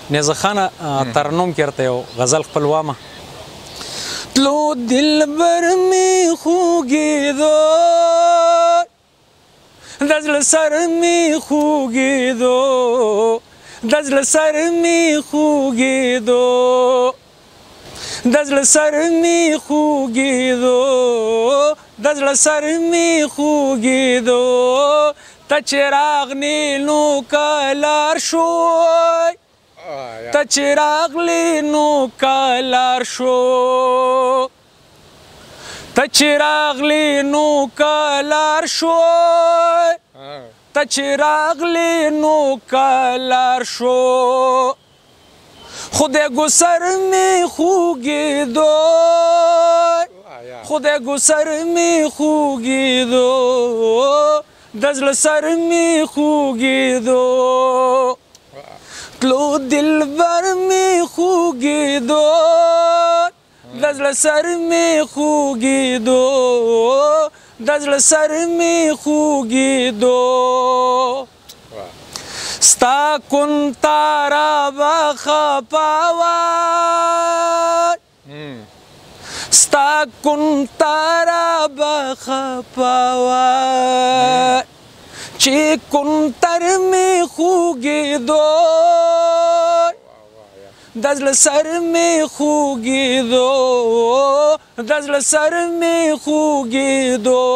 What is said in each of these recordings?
نیزه خانه ترنم کې ورته یو غزل خپل وامه تلو دلبر می خوږېدو د زړه سر می خوږېدو د زړه سر می خوږېدو د زړه سر می خوږېدو د زړه سر می خوږېدو ته چې راغلې نو کلار شوی ته چې راغلې نو کلار شو ته چې راغلې نو کلار شوی ته چې راغلې نو کلار شو خدای ګسر می خوږېدو خدای ګسر می خوږېدو د زړه سر می خوږېدو تلو دلبر می خوږېدو د زړه سر می خوږېدو د زړه سر می خوږېدو ستا کون تارا به خفه وای ستا کون تارا به خفه وای چې کون تر می خوږېدو د زړه سر می خوږېدو د زړه سر می خوږېدو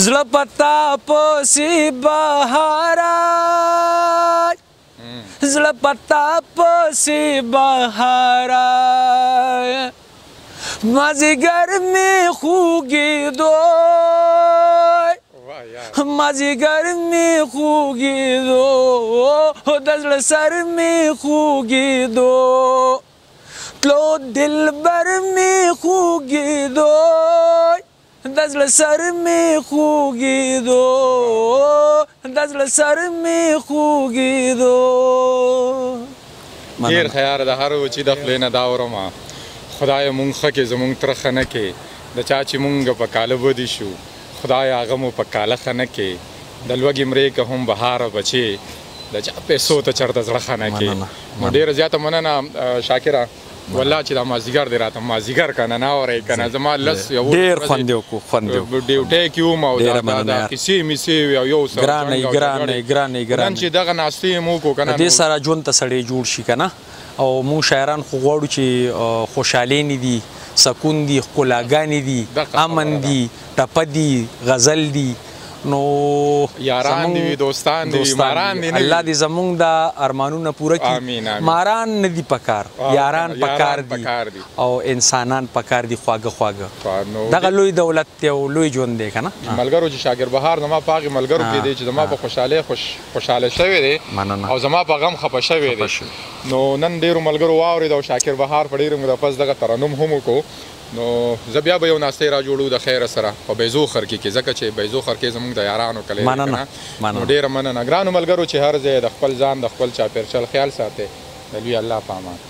زړه پتا پسې بهارای زړه پتا پسې بهارای مازیګر می خوږېدو مازیګر می خوږېدو د زړه سر می خوږېدو تلو دلبر می خوږېدو د زړه سر می خوږېدو د زړه سر می خوږېدو ډېر خیار د هر و چې د خولې نه دا اورمه خدای مونږ ښه کې زمونږ ترخه نه کې د چا چې مونږ په کاله بدي شو خدای هغه مو په کاله ښه نه کې د لوږې مرې که هم بهاره بچې د چا پیسو ته چېرته زړه ښه نه کې نو ډېره زیاته مننه شاکره والله چې دا مازدیګر دی راته مازدیګر که نه ناورئ که نه زما لس ډېر خوند یې وکړو خوند یې وکړو ډیوټۍ کې وم او دا کیسې میسې او یو سره ګرانې ګرانې ګرانې ګرانې نن چې دغه ناستې یې مو وکړو که نه دې سره ژوند ته سړی جوړ شي که نه او مونږ شاعران خو غواړو چې خوشحالۍ دي سکون دي ښکلاګانې دي امن دي ټپه دي غزل دي نو یاران دي دوستان دي ماران دي الله دې زمونږ د ارمانونه پوره کړي ماران نه دي پکار یاران پکار دي او انسانان پکار دي خواږه خواږه دغه لوی دولت دی او لوی ژوند دی که نه ملګرو چې شاګر بهار زما په هغې ملګرو کې دی چې زما په خوشحالۍ خوشحاله شوی دی او زما په غم خفه شوی دی نو نن ډېرو ملګرو واورېد او شاکر بهار په ډېرو موده پس دغه ترنم هم وکړو نو زه بیا به یو ناستې را جوړو د خیره سره په بیزو خرکې کې ځکه چې بیزو خرکې زموږ د یارانو کلی دی که نه نو ډېره مننه ګرانو ملګرو چې هر ځای د خپل ځان د خپل چاپېرچل خیال ساتئ د لوی الله په امان